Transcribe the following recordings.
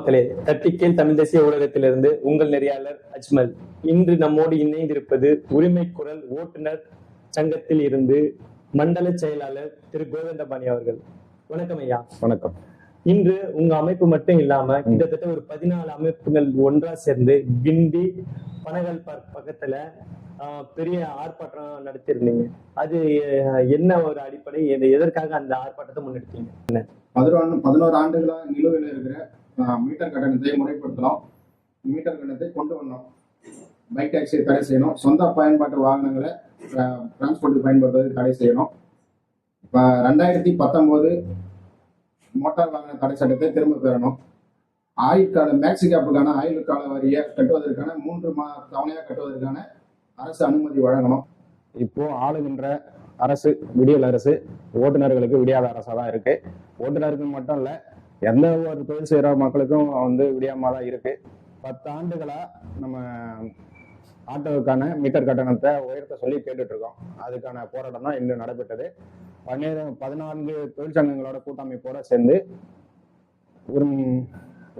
மக்களே, தட்டிக்கேல் தமிழ் தேசிய ஊடகத்திலிருந்து உங்கள் நெறியாளர் அஜ்மல். இன்று நம்மோடு இணைந்திருப்பது உரிமை குரல் ஓட்டுநர் சங்கத்தில் இருந்து மண்டல செயலாளர் திரு கோவிந்தபாணி அவர்கள். வணக்கம் ஐயா. வணக்கம். இன்று உங்க அமைப்பு மட்டும் இல்லாம கிட்டத்தட்ட ஒரு 14 அமைப்புகள் ஒன்றா சேர்ந்து கிண்டி பனகல் பார்க் பக்கத்துல பெரிய ஆர்ப்பாட்டம் நடத்திருந்தீங்க. அது என்ன ஒரு அடிப்படை, எதற்காக அந்த ஆர்ப்பாட்டத்தை முன்னெடுத்தீங்க? 11 ஆண்டுகளா நிலுவையில் இருக்கிற மீட்டர் கட்டணத்தை முறைப்படுத்தலாம், மீட்டர் கட்டணத்தை கொண்டு வரணும், பைக் டாக்ஸியை தடை செய்யணும், சொந்த பயன்பாட்டு வாகனங்களை டிரான்ஸ்போர்ட்டுக்கு பயன்படுத்துவதை தடை செய்யணும். 2019 மோட்டார் வாகன தடை சட்டத்தை திரும்ப பெறணும். ஆயுட்கால மேக்ஸி கேப்புக்கான ஆயுள் கால வரியை கட்டுவதற்கான 3 தவணையாக கட்டுவதற்கான அரசு அனுமதி வழங்கணும். இப்போ ஆளுகின்ற அரசு விடியல் அரசு ஓட்டுநர்களுக்கு விடியாத அரசா தான் இருக்கு. ஓட்டுநருக்கு மட்டும் இல்ல, எந்த ஒரு தொழில் செய்யற மக்களுக்கும் விடியாம தான் இருக்கு. 10 ஆண்டுகளா நம்ம ஆட்டோவுக்கான மீட்டர் கட்டணத்தை உயர்த்த சொல்லி கேட்டுட்டு இருக்கோம். அதுக்கான போராட்டம் தான் இன்னும் நடைபெற்றது. 14 தொழிற்சங்கங்களோட கூட்டமைப்போட சேர்ந்து ஒரு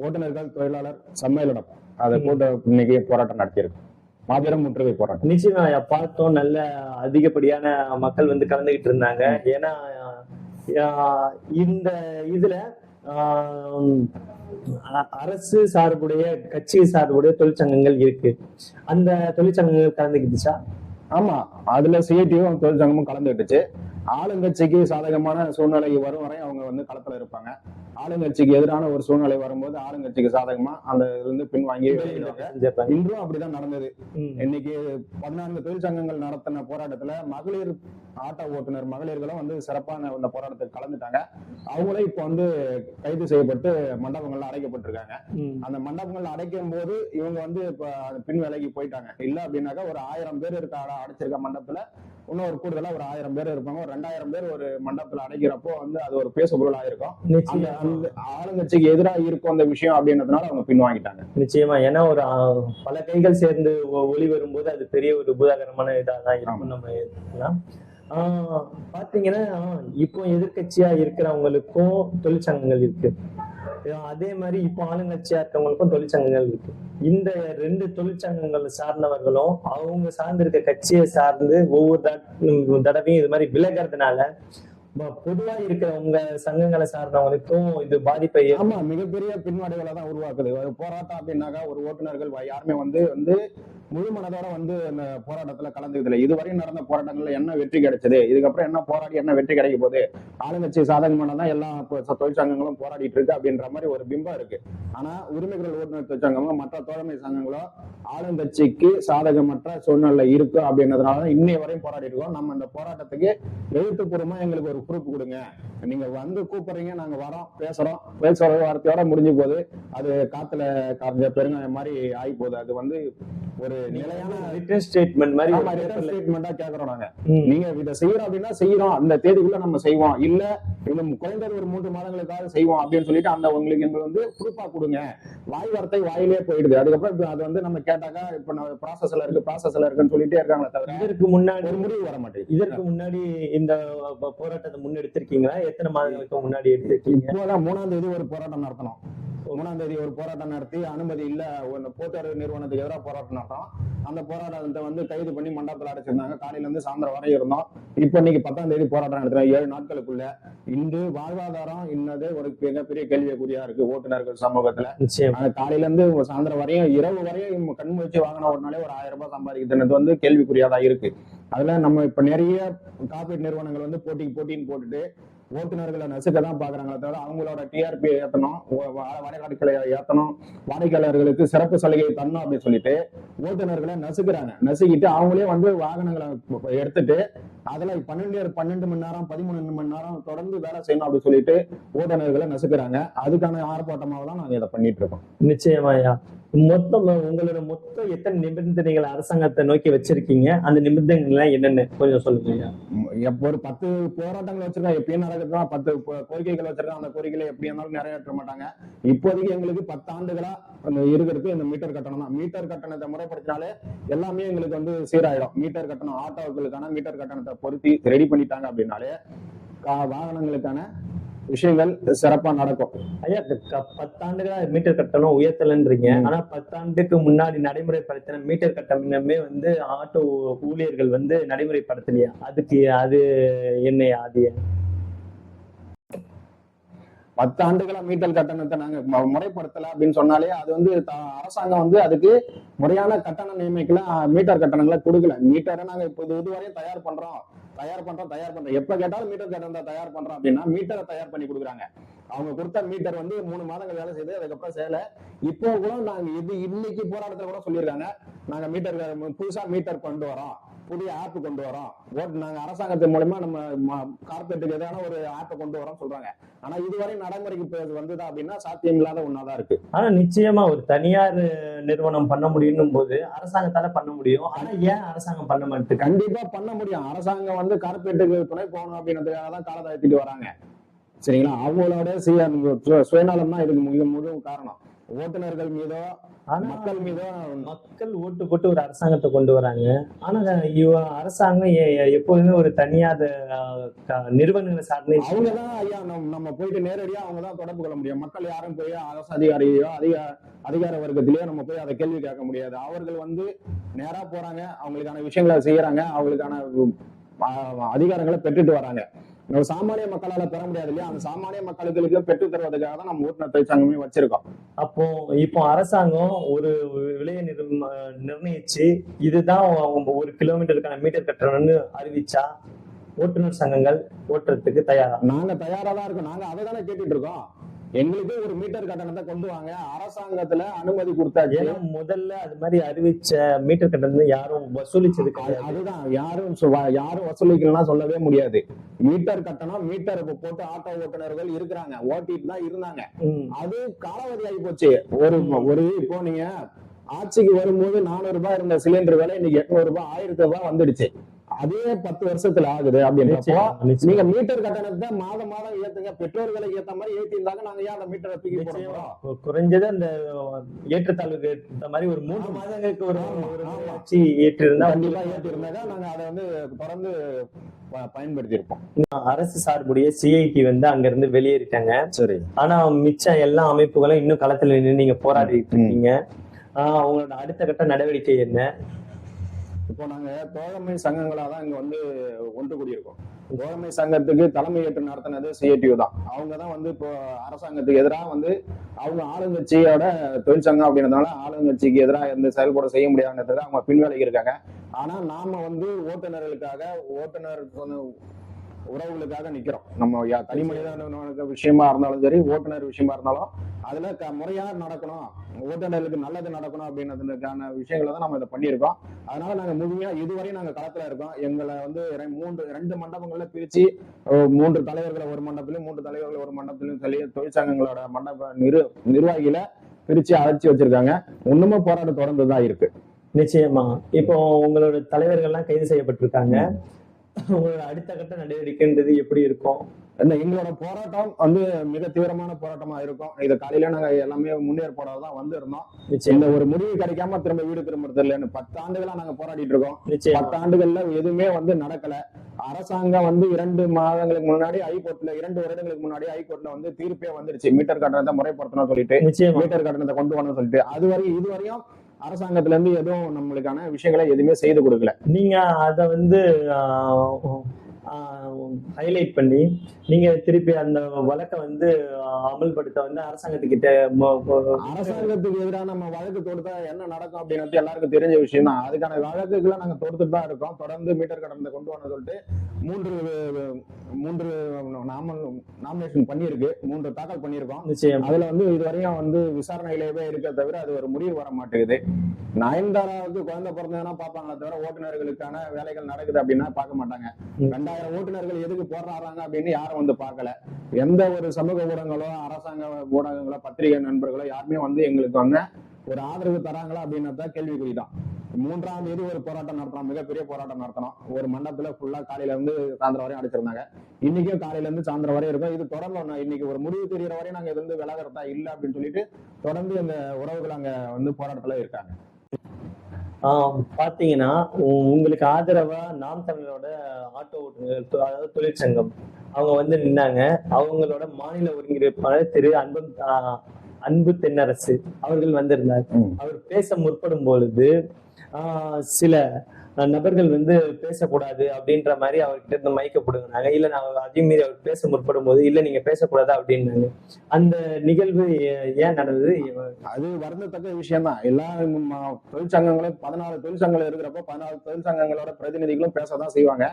ஓட்டுநர்கள் தொழிலாளர் சம்மேளனம் அதை கூட்ட இன்னைக்கு போராட்டம் நடத்தியிருக்கு. மாபெரும் முற்றுகை போராட்டம். நிச்சயமா பார்த்தோம், நல்ல அதிகப்படியான மக்கள் கலந்துகிட்டு இருந்தாங்க. ஏன்னா இந்த இதுல அரசு சார்புடைய கட்சி சார்புடைய தொழிற்சங்கங்கள் இருக்கு. அந்த தொழிற்சங்கங்கள் கலந்துக்கிட்டுச்சா? ஆமா, அதுல சிஐடியும் தொழிற்சங்கமும் கலந்துக்கிட்டுச்சு. ஆளுங்கட்சிக்கு சாதகமான சூழ்நிலை வரும் வரை அவங்க களத்துல இருப்பாங்க. ஆளுங்கட்சிக்கு எதிரான ஒரு சூழ்நிலை வரும்போது ஆளுங்கட்சிக்கு சாதகமா அந்த இதுல இருந்து பின்வாங்கி இன்றும் அப்படிதான் நடந்தது. இன்னைக்கு 14 தொழிற்சங்கங்கள் நடத்தின போராட்டத்துல மகளிர் ஆட்டோ ஓட்டுநர் மகளிர்களும் சிறப்பான இந்த போராட்டத்தில் கலந்துட்டாங்க. அவங்களே இப்ப கைது செய்யப்பட்டு மண்டபங்கள்ல அடைக்கப்பட்டிருக்காங்க. அந்த மண்டபங்கள்ல அடைக்கும் போது இவங்க இப்ப பின் வேலைக்கு போயிட்டாங்க. இல்ல அப்படின்னாக்கா ஒரு 1000 பேர் அடைச்சிருக்க மண்டபத்துல இன்னும் ஒரு கூடுதலா ஒரு 1000 பேர் இருப்பாங்க. ஒரு 2000 பேர் ஒரு மண்டபத்துல அடைக்கிறப்போ அது ஒரு பேசு பொருளா இருக்கும். ஆளுங்கட்சிக்கு எதிராக இருக்கும் அந்த விஷயம் அப்படின்றதுனால அவங்க பின்வாங்கிட்டாங்க. நிச்சயமா, ஏன்னா ஒரு பல கைகள் சேர்ந்து ஒளி வரும்போது அது பெரிய ஒரு பூதாகரமான இதாதான் இருக்கும். நம்ம பாத்தீங்கன்னா இப்போ எதிர்கட்சியா இருக்கிறவங்களுக்கும் தொழிற்சங்கங்கள் இருக்கு. அதே மாதிரி இப்போ ஆளுங்கட்சியா இருக்கவங்களுக்கும் தொழிற்சங்கங்கள் இருக்கு. இந்த 2 தொழிற்சங்கங்கள் சார்ந்தவர்களும் அவங்க சார்ந்திருக்க கட்சியை சார்ந்து ஒவ்வொரு தடவையும் இது மாதிரி விலகிறதுனால பொதுவா இருக்கிற உங்க சங்கங்களை சார்ந்தவங்களுக்கும் இது பாதிப்பை மிகப்பெரிய பின்வாடைகளை தான் உருவாக்குது. ஒரு போராட்டம் அப்படின்னாக்கா ஒரு ஓட்டுநர்கள் யாருமே முழு மனதோட அந்த போராட்டத்துல கலந்துக்குதுல. இதுவரையும் நடந்த போராட்டங்கள்ல என்ன வெற்றி கிடைச்சது, இதுக்கப்புறம் என்ன போராடி என்ன வெற்றி கிடைக்க போகுது, ஆளுங்கட்சி சாதகமானதான் எல்லா தொழிற்சங்கங்களும் போராடிட்டு இருக்கு அப்படின்ற மாதிரி ஒரு பிம்பம் இருக்கு. ஆனா உரிமைகள் ஓட்டுநர் தொழிற்சங்கமும் மற்ற தோழமை சங்கங்களும் ஆளுங்கட்சிக்கு சாதகமற்ற சூழ்நிலை இருக்கு அப்படின்றதுனால இன்னைய வரையும் போராடி இருக்கோம். நம்ம இந்த போராட்டத்துக்கு எழுத்துப்பூர்வமா எங்களுக்கு ஒரு ப்ரூஃப் கொடுங்க, நீங்க கூப்பிடுறீங்க, நாங்க வரோம், பேசுறோம், பேசுற வார்த்தையோட முடிஞ்சு போகுது. அது காத்துல காஞ்ச பெருங்காயம் மாதிரி ஆகி போகுது. அது ஒரு நிலையான ரிட்டன் ஸ்டேட்மெண்ட் மாதிரி ஸ்டேட்மெண்டா கேக்குறோம். நாங்க நீங்க இதை செய்யறோம் அப்படின்னா செய்யறோம், அந்த தேதிக்குள்ள நம்ம செய்வோம், இல்ல குறைந்தது ஒரு 3 மாதங்களுக்காக செய்வோம் அப்படின்னு சொல்லிட்டு அந்த உங்களுக்கு ப்ரூஃபா கொடுங்க. வாய் வார்த்தை வாயிலே போயிடுது. அதுக்கப்புறம் அது நம்ம கேட்டாக்கா இப்ப நம்ம ப்ராசஸ்ல இருக்குன்னு சொல்லிட்டே இருக்காங்களே தவிர இதற்கு முன்னாடி ஒரு முடிவு வர மாட்டேங்குது. இதற்கு முன்னாடி இந்த போராட்டத்தை முன்னெடுத்திருக்கீங்களா? எத்தனை மாதங்களுக்கு முன்னாடி எடுத்திருக்கீங்க? இப்போதான் 3ஆம் தேதி ஒரு போராட்டம் நடத்தணும். 3ஆம் தேதி ஒரு போராட்டம் நடத்தி அனுமதி இல்ல போக்குவரத்து நிறுவனத்துக்கு எதிராக போராட்டம் நடத்தோம். அந்த போராட்டத்தை கைது பண்ணி மண்டபத்தில் அடைச்சிருந்தாங்க. காலையில இருந்து சாயந்தரம் வரை இருந்தோம். இப்ப இன்னைக்கு 10ஆம் தேதி போராட்டம் நடத்துறோம். 7 நாட்களுக்குள்ள இன்று வாழ்வாதாரம் இன்னது ஒரு மிகப்பெரிய கேள்விக்குறியா இருக்கு ஓட்டுநர்கள் சமூகத்துல. காலையில இருந்து சாயந்தரம் வரையும் இரவு வரையும் கண் முழிச்சு வாங்கின ஒரு நாளே ஒரு 1000 ரூபாய் சம்பாதிக்கிறது கேள்விக்குறியாதான் இருக்கு. அதுல நம்ம இப்ப நிறைய காப்பீட்டு நிறுவனங்கள் போட்டின்னு போட்டுட்டு ஓட்டுநர்களை நசுக்க தான் பாக்குறாங்களே தவிர அவங்களோட டிஆர்பி ஏத்தணும், வரைகாட்டுகளை ஏத்தணும், வாடிக்கையாளர்களுக்கு சிறப்பு சலுகை தரணும் அப்படின்னு சொல்லிட்டு ஓட்டுநர்களை நசுக்கிட்டு அவங்களே வாகனங்களை எடுத்துட்டு அதுல 12 மணி நேரம் 13 மணி நேரம் தொடர்ந்து வேலை செய்யணும் அப்படின்னு சொல்லிட்டு ஓட்டுநர்களை நசுக்கிறாங்க. அதுக்கான ஆர்ப்பாட்டமாக தான் நாங்க இதை பண்ணிட்டு இருக்கோம். நிச்சயமாயா, உங்களோட மொத்தம் எத்தனை நிபந்தனைகள் அரசாங்கத்தை நோக்கி வச்சிருக்கீங்க? அந்த நிபந்தனைகள் என்னன்னு கொஞ்சம் சொல்லுங்க. ஒரு 10 போராட்டங்கள் வச்சிருக்கோம். எப்பயும் நடக்குதுதான். 10 கோரிக்கைகள் வச்சிருக்கோம். அந்த கோரிக்கைகளை எப்படி இருந்தாலும் நிறைவேற்ற மாட்டாங்க. இப்போதைக்கு எங்களுக்கு 10 ஆண்டுகளா இருக்கிறது இந்த மீட்டர் கட்டணம் தான். மீட்டர் கட்டணத்தை முறைப்படுத்தினாலே எல்லாமே எங்களுக்கு சீராயிடும். மீட்டர் கட்டணம் ஆட்டோக்களுக்கான மீட்டர் கட்டணத்தை பொருத்தி ரெடி பண்ணிட்டாங்க அப்படின்னாலே வாகனங்களுக்கான விஷயங்கள் சிறப்பா நடக்கும். ஐயா 10 ஆண்டுகளா மீட்டர் கட்டணம் உயர்த்தலன்றீங்க. ஆனா 10 ஆண்டுக்கு முன்னாடி நடைமுறைப்படுத்தின மீட்டர் கட்டணமே வந்து ஆட்டோ ஊழியர்கள் வந்து நடைமுறைப்படுத்தலையா? அது என்ன ஆதிய? 10 ஆண்டுகளா மீட்டர் கட்டணத்தை நாங்க முறைப்படுத்தல அப்படின்னு சொன்னாலே அது வந்து அரசாங்கம் வந்து அதுக்கு முறையான கட்டணம் நியமிக்கல, மீட்டர் கட்டணங்களை கொடுக்கல. மீட்டரை நாங்க இப்போ இதுவரையும் தயார் பண்றோம். எப்ப கேட்டாலும் மீட்டர் கட்டணத்தை தயார் பண்றோம் அப்படின்னா மீட்டரை தயார் பண்ணி கொடுக்குறாங்க. அவங்க கொடுத்த மீட்டர் வந்து 3 மாதங்கள் வேலை செய்து அதுக்கப்புறம் செய்யல. இப்போ கூட நாங்க இன்னைக்கு போராட்டத்துல கூட சொல்லியிருக்காங்க, நாங்க புதுசா மீட்டர் கொண்டு வரோம், புதிய ஆப் கொண்டு வரோம், நாங்க அரசாங்கத்தின் மூலமா நம்ம கார்பரேட்டுக்கு எதான ஒரு ஆப்பை கொண்டு வரோம் சொல்றாங்க. ஆனா இதுவரை நடைமுறைக்கு வந்ததா அப்படின்னா சாத்தியம் இல்லாத ஒன்னாதான் இருக்கு. ஆனா நிச்சயமா ஒரு தனியார் நிறுவனம் பண்ண முடியும் போது அரசாங்கத்தால பண்ண முடியும். ஆனா ஏன் அரசாங்கம் பண்ண மாட்டேங்குது? கண்டிப்பா பண்ண முடியும். அரசாங்கம் வந்து கார்பரேட்டுக்கு துணை போகணும் அப்படின்றதுக்காக தான் காலத்தை ஏற்றிட்டு வராங்க. சரிங்களா? அவங்களோட சுயநலம் தான் இதுக்கு முழு காரணம். ஓட்டுநர்கள் மீதோ மக்கள் மீதோ மக்கள் ஓட்டு போட்டு ஒரு அரசாங்கத்தை கொண்டு வராங்க. ஆனா அரசாங்கம் எப்போதுமே ஒரு தனியார் நிறுவனங்களை சார்ந்து அவங்கதான் ஐயா நம்ம போயிட்டு நேரடியா அவங்கதான் தொடர்பு கொள்ள முடியும். மக்கள் யாரும் போய் அரசு அதிகார வர்க்கத்திலேயே நம்ம போய் அதை கேள்வி கேட்க முடியாது. அவர்கள் வந்து நேரா போறாங்க, அவங்களுக்கான விஷயங்களை செய்யறாங்க, அவங்களுக்கான அதிகாரங்களை பெற்றுட்டு வராங்க. நம்ம சாமானிய மக்களால பெற முடியாது இல்லையா? அந்த சாமானிய மக்களுக்கு பெற்று தருவதற்காக தான் நம்ம ஓட்டுநர் தொழிற்சங்கமே வச்சிருக்கோம். இப்போ அரசாங்கம் ஒரு விலையை நிர்ணயிச்சு இதுதான் 1 கிலோமீட்டருக்கான மீட்டர் கட்டணம்னு அறிவிச்சா ஓட்டுநர் சங்கங்கள் ஓட்டுறதுக்கு தயாரா? நாங்க தயாரா தான் இருக்கோம். நாங்க அதை தானே கேட்டுட்டு இருக்கோம். எங்களுக்கு ஒரு மீட்டர் கட்டணத்தை கொண்டு வாங்க, அரசாங்கத்துல அனுமதி கொடுத்தாச்சு. ஏன்னா முதல்ல அது மாதிரி அறிவிச்ச மீட்டர் கட்டணத்தை யாரும் வசூலிச்சது கிடையாது. அதுதான் யாரும் வசூலிக்கலாம் சொல்லவே முடியாது. மீட்டர் கட்டணம் மீட்டர் போட்டு ஆட்டோ ஓட்டுநர்கள் இருக்கிறாங்க, ஓட்டிட்டு தான் இருந்தாங்க. அது காலாவதி ஆகி போச்சு. இப்போ நீங்க ஆட்சிக்கு வரும்போது 400 ரூபாய் இருந்த சிலிண்டர் விலை இன்னைக்கு 800 ரூபாய் 1000 ரூபாய் வந்துடுச்சு. அதே 10 வருஷத்துல ஆகுது அப்படின்றப்போ நீங்க மீட்டர் கட்டணத்தை மாதம் ஏத்துங்க. பெற்றோர்களை ஏத்த மாதிரி ஏத்தி இருந்தாங்க, நாங்க ஏன் அந்த மீட்டரை தூக்கி போடுறோம்? குறைஞ்சது அந்த ஏற்றத்தாழ்வுக்கு இந்த மாதிரி ஒரு 3 மாதங்களுக்கு ஒரு ஆட்சி ஏற்றி இருந்தா கண்டிப்பா ஏற்றி இருந்தாங்க. நாங்க அதை வந்து தொடர்ந்து பயன்படுத்தி இருப்போம். அரசு சார்புடைய சிஐடி வந்து அங்க இருந்து வெளியேறிட்டாங்க. சரி. ஆனா மிச்சம் எல்லா அமைப்புகளும் இன்னும் களத்துல நின்று நீங்க போராடிட்டு இருக்கீங்க. அவங்களோட அடுத்த கட்ட நடவடிக்கை என்ன? இப்போ நாங்க தோழமை சங்கங்களா தான் இங்க வந்து ஒன்று கூடியிருக்கோம். தோழமை சங்கத்துக்கு தலைமை ஏற்று நடத்தினது சிஐடியு தான். அவங்க தான் வந்து இப்போ அரசாங்கத்துக்கு எதிராக வந்து அவங்க ஆளுங்கட்சியோட தொழிற்சங்கம் அப்படின்றதுனால ஆளுங்கட்சிக்கு எதிராக இருந்து செயல்பட செய்ய முடியாதுன்றதுக்கு அவங்க பின்வேலைக்கு இருக்காங்க. ஆனா நாம வந்து ஓட்டுநர்களுக்காக ஓட்டுநர் உறவுகளுக்காக நிக்கிறோம். நம்ம தனி மனித விஷயமா இருந்தாலும் சரி, ஓட்டுநர் விஷயமா இருந்தாலும் அதுல முறையா நடக்கணும், ஓட்டுநர்களுக்கு நல்லது நடக்கணும் அப்படின்றதுக்கான விஷயங்களை தான் நம்ம இதை பண்ணியிருக்கோம். அதனால நாங்க முழுமையா இதுவரையும் நாங்க களத்துல இருக்கோம். எங்களை வந்து 2 மண்டபங்கள்ல பிரிச்சு 3 தலைவர்களை ஒரு மண்டபத்திலும் 3 தலைவர்களை ஒரு மண்டபத்திலும் சொல்லி தொழிற்சங்கங்களோட மண்டப நிர்வாகிகளை பிரிச்சு அழைச்சி வச்சிருக்காங்க. இன்னுமும் போராட்டம் தொடர்ந்துதான் இருக்கு. நிச்சயமா இப்போ உங்களோட தலைவர்கள்லாம் கைது செய்யப்பட்டிருக்காங்க. உங்களோட அடுத்த கட்ட நடவடிக்கைன்றது எப்படி இருக்கும்? எங்களோட போராட்டம் வந்து மிக தீவிரமான போராட்டமா இருக்கும். இதை காலையில நாங்க எல்லாமே முன்னேற்பாடாக தான் வந்து இருந்தோம். இந்த ஒரு முடிவு கிடைக்காம திரும்ப வீடு திரும்புறது இல்லைன்னு 10 ஆண்டுகளா நாங்க போராடிட்டு இருக்கோம். 10 ஆண்டுகள்ல எதுவுமே வந்து நடக்கல. அரசாங்கம் வந்து 2 மாதங்களுக்கு முன்னாடி ஹைகோர்ட்ல 2 வருடங்களுக்கு முன்னாடி ஹைகோர்ட்ல வந்து தீர்ப்பே வந்துருச்சு. மீட்டர் கட்டணத்தை முறைப்படுத்தணும் சொல்லிட்டு, மீட்டர் கட்டணத்தை கொண்டு வரணும்னு சொல்லிட்டு. இதுவரையும் அரசாங்கத்துல இருந்து எதுவும் நம்மளுக்கான விஷயங்களை எதுவுமே செய்து கொடுக்கல. நீங்க அத வந்து ஹைலைட் பண்ணி நீங்க திருப்பி அந்த வழக்கை வந்து அமல்படுத்த வந்து அரசாங்கத்துக்கு எதிராக நம்ம வழக்கு தொடுத்தா என்ன நடக்கும் அப்படின்னு எல்லாருக்கும் தெரிஞ்ச விஷயம் தான். அதுக்கான வழக்குகளை நாங்க தொடுத்துட்டு தான் இருக்கோம். தொடர்ந்து மீட்டர் கட்டணத்தை கொண்டு வரணும்னு சொல்லிட்டு 3 நாமினேஷன் பண்ணியிருக்கு, 3 தாக்கல் பண்ணியிருக்கோம். அதுல வந்து இதுவரையும் வந்து விசாரணையிலேயே இருக்க தவிர அது ஒரு முடிவு வர மாட்டேங்குது. நயன்தாராவுக்கு குழந்தை பிறந்ததுன்னா பார்ப்பாங்களே தவிர ஓட்டுநர்களுக்கான வேலைகள் நடக்குது அப்படின்னா பார்க்க மாட்டாங்க. 2000 ஓட்டுநர்கள் எதுக்கு போராடுறாங்க அப்படின்னு யாரும் வந்து பார்க்கல. எந்த ஒரு சமூக ஊடகங்களோ அரசாங்க ஊடகங்களோ பத்திரிகை நண்பர்களோ யாருமே வந்து எங்களுக்கு வந்து ஒரு ஆதரவு தராங்களா அப்படின்னு கேள்விக்குறிதான். 3ஆம் தேதி ஒரு போராட்டம் நடத்தணும், மிகப்பெரிய போராட்டம் நடத்தணும். ஒரு மண்டபத்துல ஃபுல்லா காலையில இருந்து சாயந்தரம் வரையும் அடிச்சிருந்தாங்க. இன்னைக்கும் காலையில இருந்து சாயந்தரம் வரையும் இருக்கும். இது தொடர்ந்து இன்னைக்கு ஒரு முடிவு தெரியற வரையும் நாங்க இது வந்து விலகிறதா இல்லை அப்படின்னு சொல்லிட்டு தொடர்ந்து இந்த உறவுகள் அங்க வந்து போராட்டத்துல இருக்காங்க. பாத்தீங்கன்னா உங்களுக்கு ஆதரவா நாம் தமிழரோட ஆட்டோ ஓட்டுநர்கள் அதாவது தொழிற்சங்கம் அவங்க வந்து நின்னாங்க. அவங்களோட மாநில ஒருங்கிணைப்பாளர் திரு அன்பு தென்னரசு அவர்கள் வந்திருந்தார். அவர் பேச முற்படும் பொழுது சில நபர்கள் வந்து பேசக்கூடாது அப்படின்ற மாதிரி அவர்கிட்ட இருந்து மைக்க போடுங்க. இல்ல நான் அதையும் மீறி அவர் பேச முற்படும் போது இல்ல நீங்க பேசக்கூடாது அப்படின்னாங்க. அந்த நிகழ்வு ஏன் நடந்தது? அது வருந்தத்தக்க விஷயம் தான். எல்லா தொழிற்சங்கங்களும் 14 தொழிற்சங்கங்கள் இருக்கிறப்போ 14 தொழிற்சங்கங்களோட பிரதிநிதிகளும் பேசதான் செய்வாங்க.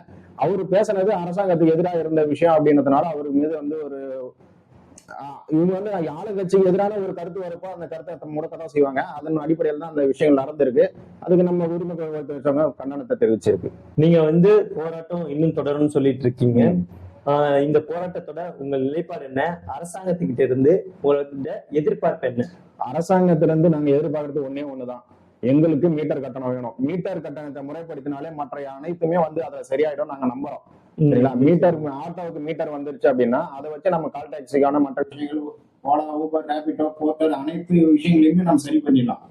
அவரு பேசுனது அரசாங்கத்துக்கு எதிராக இருந்த விஷயம் அப்படின்றதுனால அவரு மீது வந்து ஒரு இவங்க வந்து ஆளுங்கட்சிக்கு எதிரான ஒரு கருத்து வரப்போ அந்த கருத்தை முடக்கத்தான் செய்வாங்க. அதன் அடிப்படையில் தான் அந்த விஷயங்கள் நடந்திருக்கு. அதுக்கு நம்ம உரிமை கண்டனத்தை தெரிவிச்சிருக்கு. நீங்க வந்து போராட்டம் இன்னும் தொடரும்னு சொல்லிட்டு இருக்கீங்க. இந்த போராட்டத்தோட உங்கள் நிலைப்பாடு என்ன? அரசாங்கத்துக்கிட்ட இருந்து உங்களோட எதிர்பார்ப்பு என்ன? அரசாங்கத்துல இருந்து நாங்க எதிர்பார்க்கறது ஒண்ணுதான், எங்களுக்கு மீட்டர் கட்டணம் வேணும். மீட்டர் கட்டணத்தை முறைப்படுத்தினாலே மற்ற அனைத்துமே வந்து அதை சரியாயிடும் நாங்க நம்புறோம். சரிங்களா? மீட்டர் ஆட்டோவுக்கு மீட்டர் வந்துருச்சு அப்படின்னா அதை வச்சு நம்ம கால் டாக்ஸிக்கான மற்ற விஷயங்கள் ஓலா, ஊபர், ரேபிடோ, போர்ட்டர் அனைத்து விஷயங்களையுமே நம்ம சரி பண்ணிடலாம்.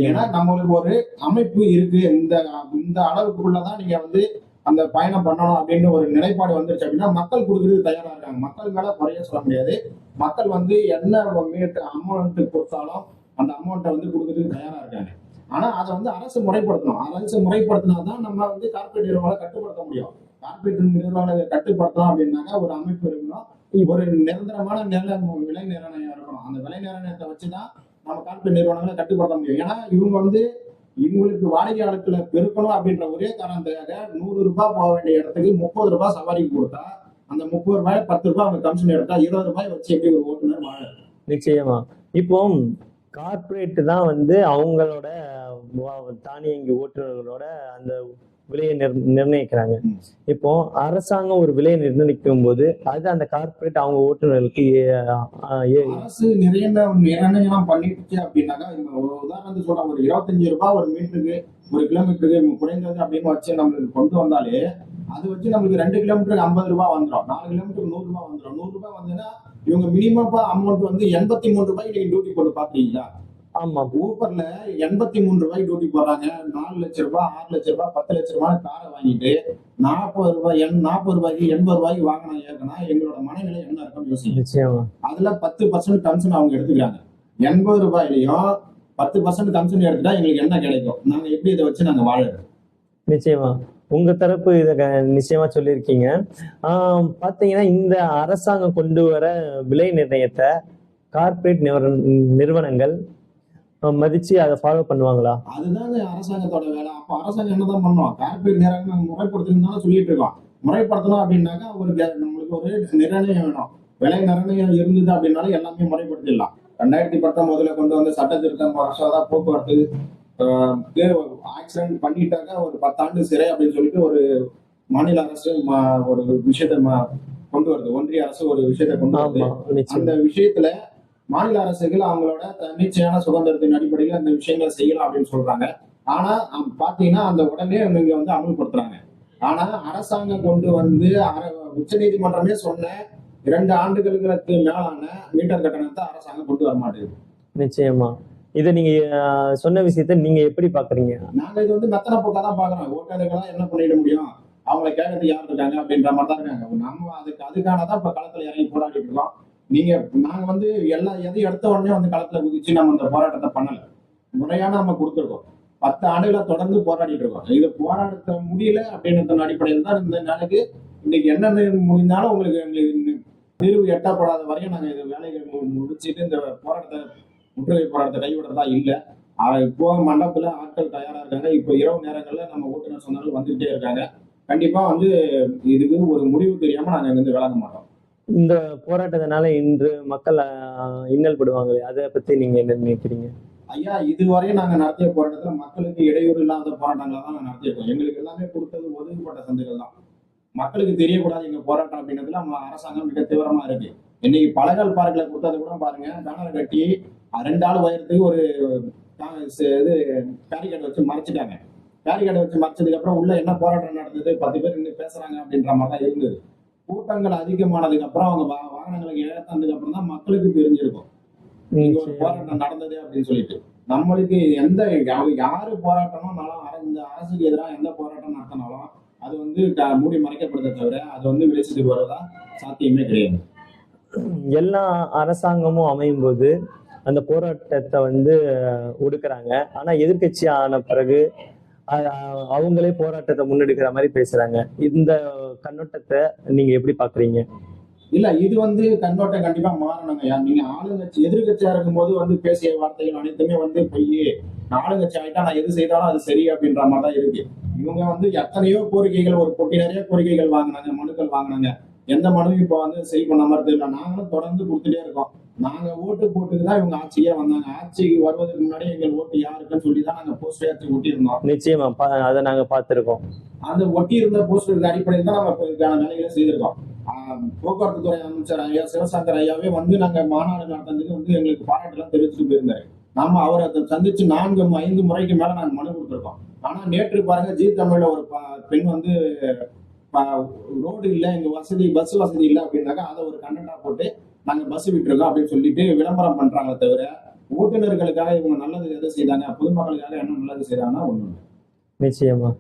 ஏன்னா நம்மளுக்கு ஒரு அமைப்பு இருக்கு, இந்த அளவுக்குள்ளதான் நீங்க வந்து அந்த பயணம் பண்ணணும் அப்படின்னு ஒரு நிலைப்பாடு வந்துருச்சு அப்படின்னா மக்கள் கொடுக்கறது தயாரா இருக்காங்க. மக்கள் மேல குறைய சொல்ல முடியாது. மக்கள் வந்து என்ன அமௌண்ட் கொடுத்தாலும் அந்த அமௌண்ட்டை வந்து கொடுக்கறதுக்கு தயாரா இருக்காங்க. ஆனா அதை வந்து அரசு முறைப்படுத்தணும். அரசு முறைப்படுத்தினாதான் நம்ம வந்து கார்பரேட் நிறுவனங்களை கட்டுப்படுத்த முடியும். கார்பரேட் நிறுவனங்களை கட்டுப்படுத்தலாம் அப்படின்னாக்க ஒரு அமைப்பு இருக்கணும், ஒரு நிரந்தரமான விலை நிர்ணயம் இருக்கணும். அந்த விலை நிர்ணயத்தை வச்சுதான் நம்ம கார்பரேட் நிறுவனங்களை கட்டுப்படுத்த முடியும். ஏன்னா இவங்க வந்து இவங்களுக்கு வாடிக்கையாளர்களை பெருக்கணும் அப்படின்ற ஒரே காரணத்துக்காக 100 ரூபாய் போக வேண்டிய இடத்துக்கு 30 ரூபாய் சவாரிக்கு கொடுத்தா அந்த 30 ரூபாய் 10 ரூபாய் அவங்க கமிஷன் எடுத்தா 20 ரூபாய் வச்சு எப்படி ஒரு ஓட்டுநர் வாழ? நிச்சயமா. இப்போ கார்பரேட் தான் வந்து அவங்களோட தானியங்கி ஓட்டுநர்களோட அந்த விலையை நிர்ணயிக்கிறாங்க. இப்போ அரசாங்கம் ஒரு விலையை நிர்ணயிக்கும் போது அது அந்த கார்பரேட் அவங்க ஓட்டுநர்களுக்கு அரசு நிறைய நிர்ணயம் பண்ணிடுச்சு அப்படின்னாக்கா, உதாரணத்துக்கு சொல்ற ஒரு 25 ரூபாய் ஒரு மீட்டருக்கு ஒரு கிலோமீட்டருக்கு குறைந்தது அப்படின்னு வச்சு நம்மளுக்கு கொண்டு வந்தாலே அது வச்சு நம்மளுக்கு 2 கிலோமீட்டருக்கு 50 ரூபாய் வந்துடும், 4 கிலோமீட்டருக்கு 100 ரூபாய் வந்துடும். 100 ரூபாய் வந்ததுன்னா இவங்க மினிமம் அமௌண்ட் வந்து 83 ரூபாய்க்கு நீங்க டியூட்டி போட்டு பாத்தீங்களா? ஆமா, ஊபர்ல 83 ரூபாய்க்கு டியூட்டி போடுறாங்க. 4 லட்சம் ரூபாய், 6 லட்சம் ரூபாய், 10 லட்சம் ரூபாய் காரை வாங்கிட்டு 40 ரூபாய்க்கு 80 ரூபாய்க்கு வாங்கினா ஏற்கனா எங்களோட மனநிலை என்ன இருக்குன்னு யோசிச்சு அதுல 10% கமிஷன் அவங்க எடுத்துக்கிறாங்க. 80 ரூபாயிலையும் 10% கமிஷன் எடுத்துட்டா எங்களுக்கு என்ன கிடைக்கும்? நாங்க எப்படி இதை வச்சு நாங்க வாழறோம்? நிச்சயமா உங்க தரப்பு இதை நிச்சயமா சொல்லியிருக்கீங்க. பாத்தீங்கன்னா இந்த அரசாங்கம் கொண்டு வர விலை நிர்ணயத்தை கார்பரேட் நிறுவனங்கள் மதிச்சு அதை ஃபாலோ பண்ணுவாங்களா? அதுதாங்க அரசாங்கத்தோட வேலை. அப்ப அரசாங்கம் என்னதான் பண்ணுவோம்? கார்பரேட் நிறுவனம் முறைப்படுத்தணும் சொல்லிட்டு இருக்கோம். முறைப்படுத்தணும் அப்படின்னாக்கா நம்மளுக்கு ஒரு நிர்ணயம் வேணும். விலை நிர்ணயம் இருந்தது அப்படின்னாலும் எல்லாமே முறைப்படுத்திடலாம். 2019 கொண்டு வந்து சட்ட திருத்தம் மசோதா போக்குவரத்து ஆக்சிடென்ட் பண்ணிட்டாக்க ஒரு 10 ஆண்டு சிறை அப்படின்னு சொல்லிட்டு ஒரு மாநில அரசு ஒரு விஷயத்த கொண்டு வருது. ஒன்றிய அரசு ஒரு விஷயத்த கொண்டு வருது. அந்த விஷயத்துல மாநில அரசுகள் அவங்களோட தன்னிச்சையான சுதந்திரத்தின் அடிப்படையில் அந்த விஷயங்களை செய்யலாம் அப்படின்னு சொல்றாங்க. ஆனா பாத்தீங்கன்னா அந்த உடனே நீங்க வந்து அமல்படுத்துறாங்க. ஆனா அரசாங்கம் கொண்டு வந்து உச்ச நீதிமன்றமே சொன்ன 2 ஆண்டுகளுக்கு மேலான மீட்டர் கட்டணத்தை அரசாங்கம் கொண்டு வர மாட்டேங்குது. நிச்சயமா இதை நீங்க சொன்ன விஷயத்த நீங்க எப்படி பாக்குறீங்க? நாங்க இது வந்து மெத்தனை போட்டா தான் பாக்குறோம். ஓட்டுநர்களா என்ன பண்ணிட முடியும்? அவங்களை கேட்கறது யார் இருக்காங்க அப்படின்ற மாதிரி தான் இருக்காங்க. நம்ம அதுக்கானதான் இப்ப களத்துல இறங்கி போராடிட்டு இருக்கோம். நாங்க வந்து எதையும் எடுத்த உடனே வந்து களத்துல குதிச்சு நம்ம இந்த போராட்டத்தை பண்ணல. முறையான நம்ம கொடுத்துருக்கோம். 10 ஆண்டுகளை தொடர்ந்து போராடிட்டு இருக்கோம். இது போராட்டத்தை முடியல அப்படின்ற அடிப்படையில் தான் இந்த நாளைக்கு இன்னைக்கு என்ன முடிந்தாலும் உங்களுக்கு தீர்வு எட்டப்படாத வரையும் நாங்க இந்த வேலைகள் முடிச்சுட்டு இந்த முற்றுகை போராட்டத்தை கைவிடுறதா இல்லை. இப்போ மண்டபத்துல ஆட்கள் தயாரா இருக்காங்க. இப்போ இரவு நேரங்கள்ல நம்ம ஓட்டுநர் சொன்னாலும் வந்துகிட்டே இருக்காங்க. கண்டிப்பா வந்து இதுக்கு ஒரு முடிவு தெரியாம நாங்க இங்க விளங்க மாட்டோம். இந்த போராட்டத்தினால இன்று மக்கள் இன்னல் படுவாங்களே, அதை பத்தி நீங்க என்ன நினைக்கிறீங்க? ஐயா, இதுவரையும் நாங்க நடத்திய போராட்டத்துல மக்களுக்கு இடையூறு இல்லாத போராட்டங்களை தான் நாங்க நடத்தியிருக்கோம். எங்களுக்கு எல்லாமே கொடுத்தது ஒதுக்கப்பட்ட சந்தைகள் தான். மக்களுக்கு தெரியக்கூடாது எங்க போராட்டம் அப்படின்றதுல நம்ம அரசாங்கம் மிக தீவிரமா இருக்கு. இன்னைக்கு பழகல் பார்க்கல கொடுத்தது கூட பாருங்க, பேனர் கட்டி 2 ஆள் உயரத்துக்கு ஒரு இது பேரிகேட் வச்சு மறைச்சிட்டாங்க. பேரிகேட் வச்சு மறைச்சதுக்கு அப்புறம் உள்ள என்ன போராட்டம் நடந்தது, 10 பேர் நின்று பேசுறாங்க அப்படின்ற மாதிரி தான் இருந்தது. கூட்டங்கள் அதிகமானதுக்கு அப்புறம் அவங்க வாகனங்களுக்கு ஏற்றதுக்கு அப்புறம் தான் மக்களுக்கு தெரிஞ்சிருக்கும் இங்க ஒரு போராட்டம் நடந்தது அப்படின்னு சொல்லிட்டு. நம்மளுக்கு யாரு போராட்டம்னாலும் இந்த அரசுக்கு எதிராக எந்த போராட்டம் நடத்தினாலும் அது வந்து மூடி மறைக்கப்படுறதை தவிர அது வந்து வெளிச்சத்துக்கு வருவதா சாத்தியமே கிடையாது. எல்லா அரசாங்கமும் அமையும் போது அந்த போராட்டத்தை வந்து ஒடுக்குறாங்க. ஆனா எதிர்க்கட்சி ஆன பிறகு அவங்களே போராட்டத்தை முன்னெடுக்கிற மாதிரி பேசுறாங்க. இந்த கண்ணோட்டத்தை நீங்க எப்படி பாக்குறீங்க? இல்ல, இது வந்து கண்ணோட்டம் கண்டிப்பா மாறணுங்க. நீங்க ஆளுங்கட்சி எதிர்கட்சியா இருக்கும்போது வந்து பேசிய வார்த்தைகள் அனைத்துமே வந்து பொய். ஆளுங்கட்சி ஆயிட்டா நான் எது செய்தாலும் அது சரி அப்படின்ற மாதிரி தான் இருக்கு. இவங்க வந்து எத்தனையோ கோரிக்கைகள், ஒரு பொட்டி நிறைய கோரிக்கைகள் வாங்கினாங்க, மனுக்கள் வாங்கினாங்க. எந்த மனுவும் இப்ப வந்து சரி பண்ண மாதிரி தெரியல. நாங்களும் தொடர்ந்து கொடுத்துட்டே இருக்கோம். நாங்க ஓட்டு போட்டுதான் இவங்க ஆட்சியே வந்தாங்க. ஆட்சிக்கு வருவதற்கு முன்னாடி எங்கள் ஓட்டு யாருக்குன்னு சொல்லிதான் நாங்க போஸ்டர் ஏற்றி ஒட்டியிருந்தோம். நிச்சயமா அதை நாங்க பார்த்திருக்கோம். அந்த ஒட்டி இருந்த போஸ்டருக்கு அடிப்படையில் தான் நம்ம இதுக்கான வேலைகளை செய்திருக்கோம். போக்குவரத்து துறை அமைச்சர் ஐயா சிவசங்கர் ஐயாவே வந்து நாங்க மாநாடு நடத்துறதுக்கு வந்து எங்களுக்கு பாராட்டுலாம் தெரிவிச்சுட்டு போயிருந்தாரு. நாம அவரை சந்திச்சு 4-5 முறைக்கு மேல நாங்க மனு கொடுத்துருக்கோம். ஆனா நேற்று பாருங்க, ஜி தமிழ்ல ஒரு பெண் வந்து ரோடு இல்ல, எங்க பஸ் வசதி இல்லை அப்படின்னாக்கா அதை ஒரு கண்டென்ட்டா போட்டு நாங்க பஸ் விட்டுருக்கோம் அப்படின்னு சொல்லிட்டு விளம்பரம் பண்றாங்களே தவிர ஓட்டுநர்களுக்காக இவங்க நல்லது எதை செய்தாங்க, பொதுமக்களுக்காக என்ன நல்லது செய்தாங்கன்னா ஒண்ணு. நிச்சயமா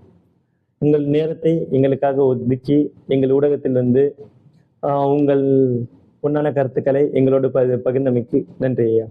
உங்கள் நேரத்தை எங்களுக்காக ஒதுக்கி எங்கள் ஊடகத்திலிருந்து உங்கள் பொன்னான கருத்துக்களை எங்களோடு பகிர்ந்தமைக்கு நன்றி ஐயா.